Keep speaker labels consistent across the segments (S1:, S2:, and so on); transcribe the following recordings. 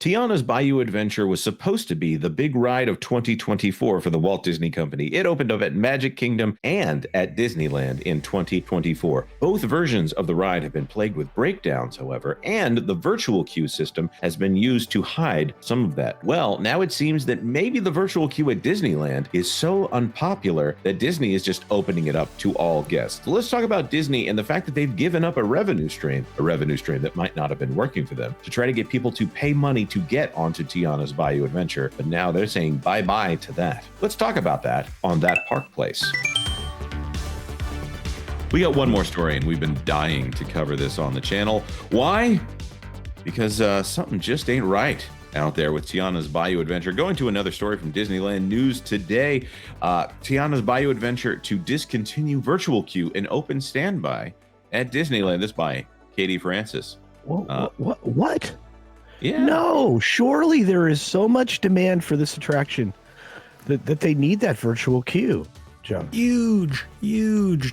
S1: Tiana's Bayou Adventure was supposed to be the big ride of 2024 for the Walt Disney Company. It opened up at Magic Kingdom and at Disneyland in 2024. Both versions of the ride have been plagued with breakdowns, however, and the virtual queue system has been used to hide some of that. Well, now it seems that maybe the virtual queue at Disneyland is so unpopular that Disney is just opening it up to all guests. Let's talk about Disney and the fact that they've given up a revenue stream that might not have been working for them, to try to get people to pay money to get onto Tiana's Bayou Adventure, but now they're saying bye-bye to that. Let's talk about that on That Park Place. We got one more story, and we've been dying to cover this on the channel. Why? Because something just ain't right out there with Tiana's Bayou Adventure. Going to another story from Disneyland News today. Tiana's Bayou Adventure to discontinue virtual queue and open standby at Disneyland. This by Katie Francis.
S2: What?
S1: Yeah.
S2: No, surely there is so much demand for this attraction that they need that virtual queue, Joe.
S3: Huge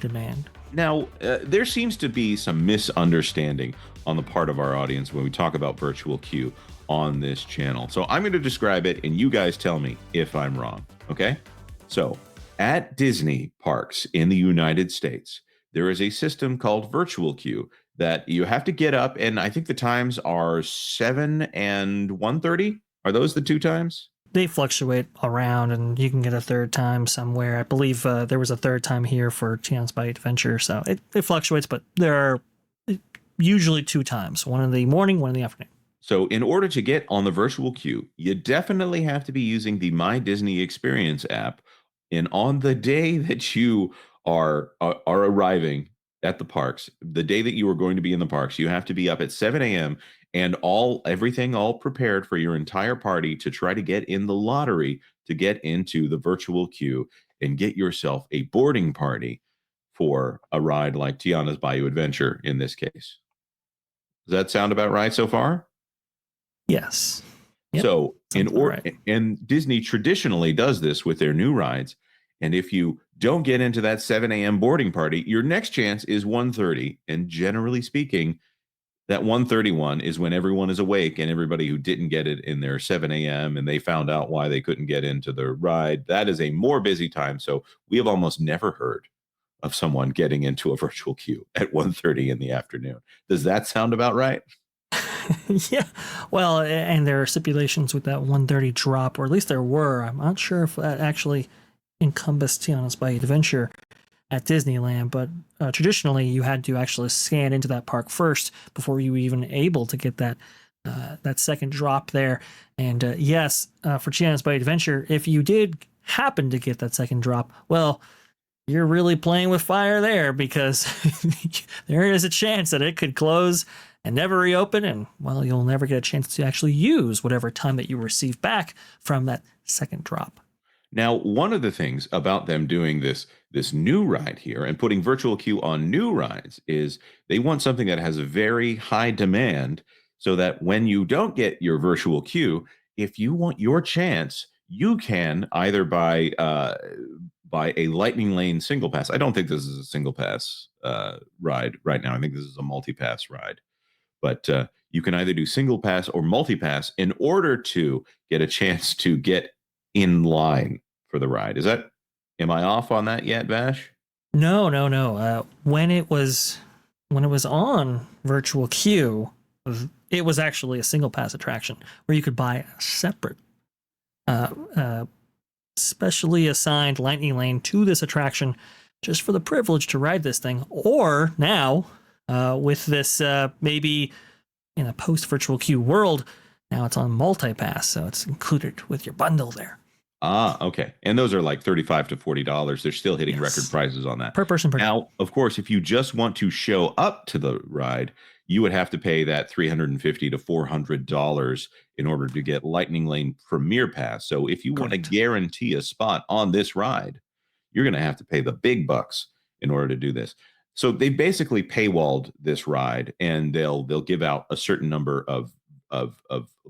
S3: demand.
S1: Now, there seems to be some misunderstanding on the part of our audience when we talk about virtual queue on this channel. So I'm going to describe it, and you guys tell me if I'm wrong, okay? So at Disney parks in the United States, there is a system called virtual queue that you have to get up, and I think the times are 7 and 1:30. Are those the two times?
S3: They fluctuate around, and you can get a third time somewhere. I believe there was a third time here for Tiana's Bayou Adventure, so it fluctuates, but there are usually two times, one in the morning, one in the afternoon.
S1: So in order to get on the virtual queue, you definitely have to be using the My Disney Experience app, and on the day that you are arriving at the parks, the day that you are going to be in the parks, you have to be up at 7 a.m. and everything all prepared for your entire party to try to get in the lottery to get into the virtual queue and get yourself a boarding party for a ride like Tiana's Bayou Adventure in this case. Does that sound about right so far?
S3: Yes. Yep.
S1: So
S3: right.
S1: And Disney traditionally does this with their new rides. And if you don't get into that 7 a.m. boarding party, your next chance is 1:30. And generally speaking, that 1:31 is when everyone is awake, and everybody who didn't get it in their 7 a.m. and they found out why they couldn't get into the ride, that is a more busy time. So we have almost never heard of someone getting into a virtual queue at 1:30 in the afternoon. Does that sound about right?
S3: Yeah. Well, and there are stipulations with that 1:30 drop, or at least there were. I'm not sure if that actually encompassed Tiana's Bayou Adventure at Disneyland, but traditionally you had to actually scan into that park first before you were even able to get that second drop there. And yes, for Tiana's Bayou Adventure, if you did happen to get that second drop, well, you're really playing with fire there, because there is a chance that it could close and never reopen, and well, you'll never get a chance to actually use whatever time that you receive back from that second drop.
S1: Now, one of the things about them doing this new ride here and putting virtual queue on new rides is they want something that has a very high demand, so that when you don't get your virtual queue, if you want your chance, you can either buy a Lightning Lane single pass. I don't think this is a single pass ride right now. I think this is a multi-pass ride. But you can either do single pass or multi-pass in order to get a chance to get in line for the ride. Am I off on that yet, Vash?
S3: No. When it was on virtual queue, it was actually a single pass attraction where you could buy a separate, specially assigned Lightning Lane to this attraction just for the privilege to ride this thing. Or now, with this maybe in a post-virtual queue world, now it's on multi-pass, so it's included with your bundle there.
S1: Ah, okay. And those are like $35 to $40. They're still hitting record prices on that.
S3: Per person per
S1: Now, of course, if you just want to show up to the ride, you would have to pay that $350 to $400 in order to get Lightning Lane Premier Pass. So if you want to guarantee a spot on this ride, you're going to have to pay the big bucks in order to do this. So they basically paywalled this ride, and they'll give out a certain number of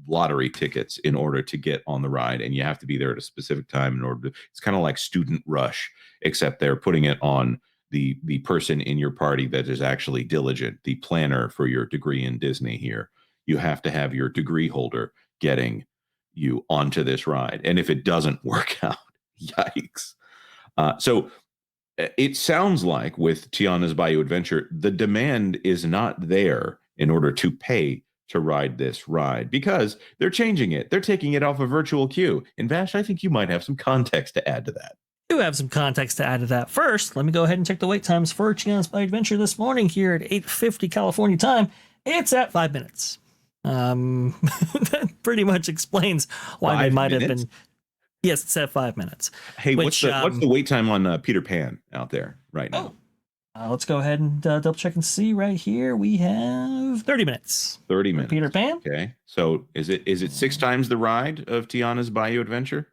S1: lottery tickets in order to get on the ride, and you have to be there at a specific time in order to. It's kind of like Student Rush, except they're putting it on the person in your party that is actually diligent, the planner for your degree in Disney here. You have to have your degree holder getting you onto this ride. And if it doesn't work out, yikes. So it sounds like with Tiana's Bayou Adventure, the demand is not there in order to pay to ride this ride because they're changing it. They're taking it off a virtual queue. And Vash, I think you might have some context to add to that.
S3: Do have some context to add to that. First, let me go ahead and check the wait times for Tiana's Bayou Adventure this morning here at 8:50 California time. It's at 5 minutes. That pretty much explains why they might have been. Yes, it's at 5 minutes.
S1: Hey, what's the wait time on Peter Pan out there right now?
S3: Let's go ahead and double check and see right here. We have 30 minutes.
S1: 30 minutes.
S3: Peter Pan.
S1: Okay. So is it 6 times the ride of Tiana's Bayou Adventure?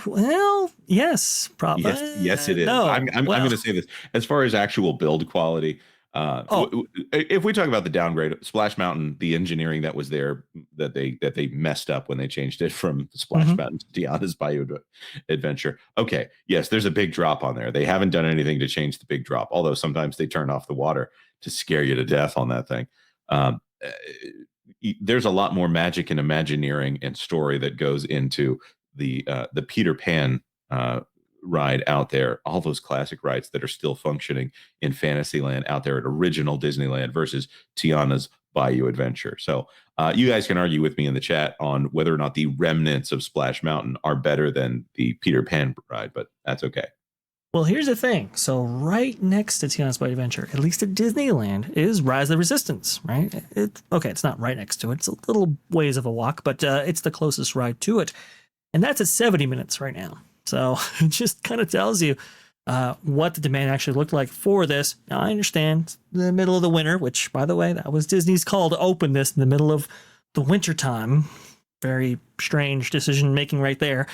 S3: Well, yes, probably.
S1: Yes, it is.
S3: No,
S1: I'm going to say this as far as actual build quality. If we talk about the downgrade, Splash Mountain, the engineering that was there that they messed up when they changed it from Splash Mountain to Tiana's Bayou Adventure. Okay, yes, there's a big drop on there. They haven't done anything to change the big drop, although sometimes they turn off the water to scare you to death on that thing. There's a lot more magic and imagineering and story that goes into the Peter Pan ride out there, all those classic rides that are still functioning in Fantasyland out there at original Disneyland versus Tiana's Bayou Adventure. So you guys can argue with me in the chat on whether or not the remnants of Splash Mountain are better than the Peter Pan ride, but that's okay.
S3: Well, here's the thing. So right next to Tiana's Bayou Adventure, at least at Disneyland, is Rise of the Resistance, right? It's not right next to it. It's a little ways of a walk, but it's the closest ride to it. And that's at 70 minutes right now. So it just kind of tells you what the demand actually looked like for this. Now, I understand it's the middle of the winter, which, by the way, that was Disney's call to open this in the middle of the winter time. Very strange decision making right there.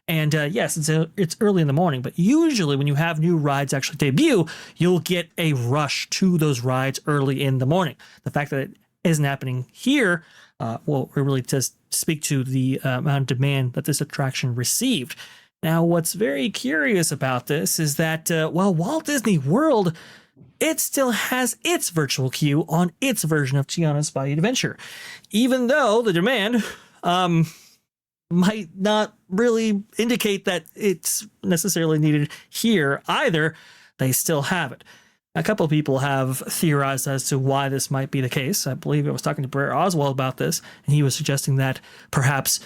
S3: And yes, it's early in the morning, but usually when you have new rides actually debut, you'll get a rush to those rides early in the morning. The fact that it isn't happening here, well, it really does speak to the amount of demand that this attraction received. Now, what's very curious about this is that, Walt Disney World, it still has its virtual queue on its version of Tiana's Bayou Adventure, even though the demand might not really indicate that it's necessarily needed here either. They still have it. A couple of people have theorized as to why this might be the case. I believe I was talking to Brett Oswald about this, and he was suggesting that perhaps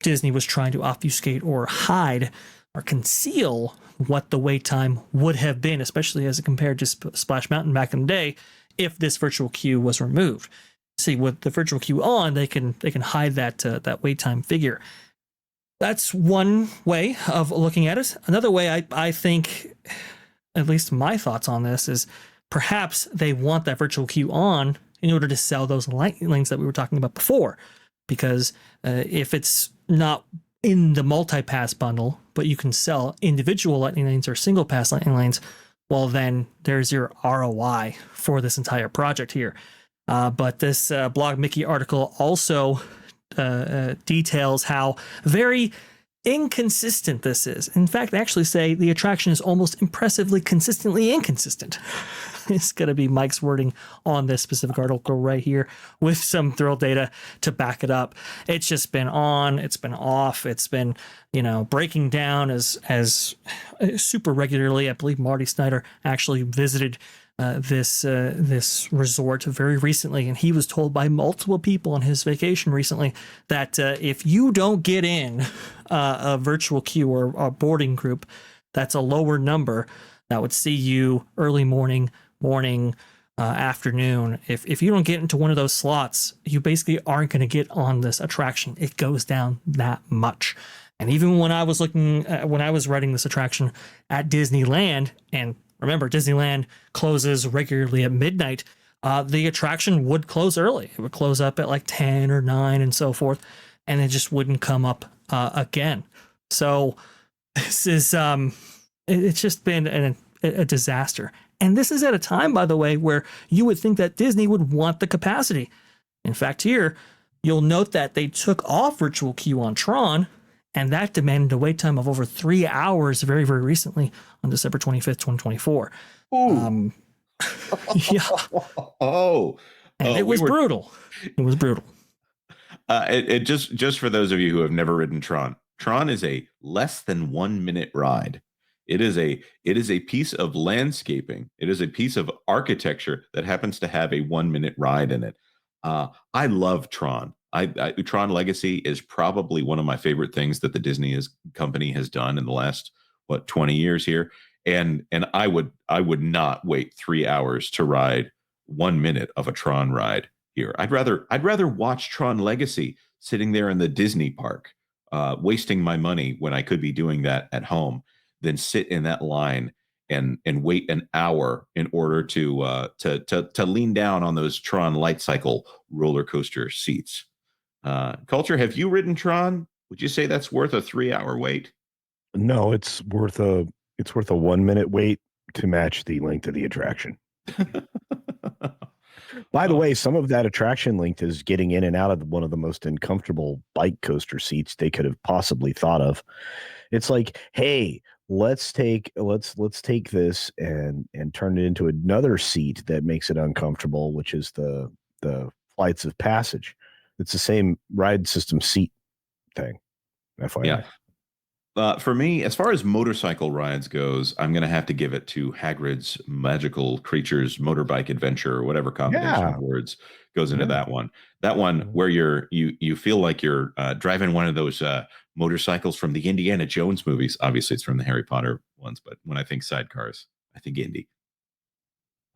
S3: Disney was trying to obfuscate or hide or conceal what the wait time would have been, especially as it compared to Splash Mountain back in the day, if this virtual queue was removed. See, with the virtual queue on, they can hide that wait time figure. That's one way of looking at it. Another way, I think, at least my thoughts on this, is perhaps they want that virtual queue on in order to sell those lightning lanes that we were talking about before. Because if it's not in the multi-pass bundle, but you can sell individual lightning lanes or single pass lightning lanes, well, then there's your ROI for this entire project here. But this Blog Mickey article also details how very inconsistent this is. In fact, they actually say the attraction is almost impressively consistently inconsistent. It's going to be Mike's wording on this specific article right here with some thrill data to back it up. It's just been on, it's been off, it's been, breaking down as super regularly. I believe Marty Snyder actually visited this resort very recently, and he was told by multiple people on his vacation recently that if you don't get in a virtual queue or a boarding group, that's a lower number that would see you early morning, afternoon. If you don't get into one of those slots, you basically aren't going to get on this attraction. It goes down that much. And even when I was writing this attraction at Disneyland, and remember, Disneyland closes regularly at midnight, the attraction would close early. It would close up at like 10 or 9 and so forth, and it just wouldn't come up again. So this is, it's just been a disaster. And this is at a time, by the way, where you would think that Disney would want the capacity. In fact, here, you'll note that they took off virtual queue on Tron, and that demanded a wait time of over 3 hours very, very recently on December 25th, 2024. Yeah.
S1: And
S3: It was brutal. It was brutal.
S1: It just for those of you who have never ridden Tron. Tron is a less than 1 minute ride. It is a piece of landscaping. It is a piece of architecture that happens to have a 1 minute ride in it. I love Tron. Tron Legacy is probably one of my favorite things that the Disney company has done in the last 20 years here. And I would not wait 3 hours to ride 1 minute of a Tron ride here. I'd rather watch Tron Legacy sitting there in the Disney park, wasting my money when I could be doing that at home, than sit in that line and wait an hour in order to lean down on those Tron light cycle roller coaster seats. Culture, have you ridden Tron? Would you say that's worth a 3 hour wait?
S2: No, it's worth a 1 minute wait to match the length of the attraction. By the way, some of that attraction length is getting in and out of one of the most uncomfortable bike coaster seats they could have possibly thought of. It's like, hey, let's take this and turn it into another seat that makes it uncomfortable, which is the flights of passage. It's the same ride system seat thing. FYI.
S1: Yeah. For me, as far as motorcycle rides goes, I'm going to have to give it to Hagrid's Magical Creatures Motorbike Adventure, or whatever combination of words goes into that one. That one where you feel like you're driving one of those motorcycles from the Indiana Jones movies. Obviously, it's from the Harry Potter ones, but when I think sidecars, I think Indy.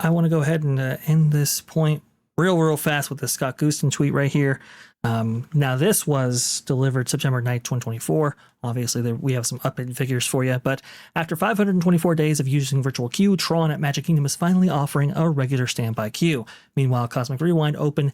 S3: I want to go ahead and end this point real fast with the Scott Gooston tweet right here. Now, this was delivered September 9th, 2024. Obviously, we have some updated figures for you, but after 524 days of using virtual queue, Tron at Magic Kingdom is finally offering a regular standby queue. Meanwhile, Cosmic Rewind opened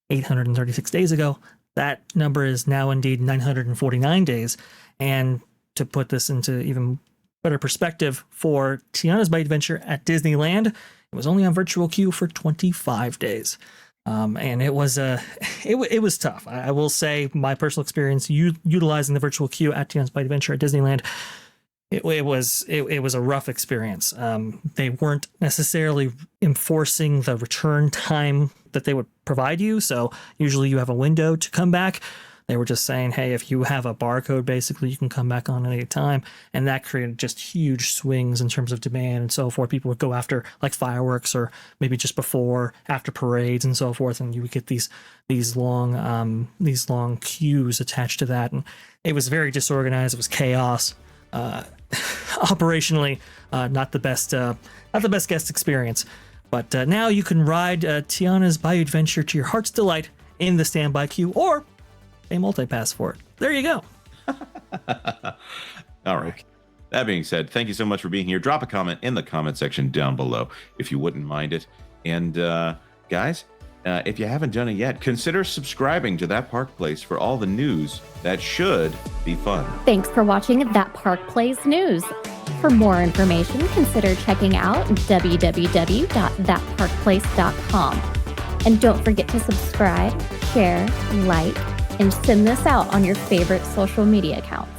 S3: 836 days ago. That number is now indeed 949 days. And to put this into even better perspective, for Tiana's Bayou Adventure at Disneyland, it was only on virtual queue for 25 days. And it was it was tough. I will say my personal experience utilizing the virtual queue at Tiana's Bayou Adventure at Disneyland, it was a rough experience. They weren't necessarily enforcing the return time that they would provide you. So usually you have a window to come back. They were just saying, hey, if you have a barcode, basically, you can come back on at any time. And that created just huge swings in terms of demand and so forth. People would go after like fireworks, or maybe just before, after parades and so forth. And you would get these long queues attached to that. And it was very disorganized. It was chaos. Operationally, not the best guest experience. But now you can ride Tiana's Bayou Adventure to your heart's delight in the standby queue, or a multi-pass for it. There you go.
S1: All right. That being said, thank you so much for being here. Drop a comment in the comment section down below if you wouldn't mind it. And guys, if you haven't done it yet, consider subscribing to That Park Place for all the news that should be fun.
S4: Thanks for watching That Park Place News. For more information, consider checking out www.thatparkplace.com. And don't forget to subscribe, share, like, and send this out on your favorite social media accounts.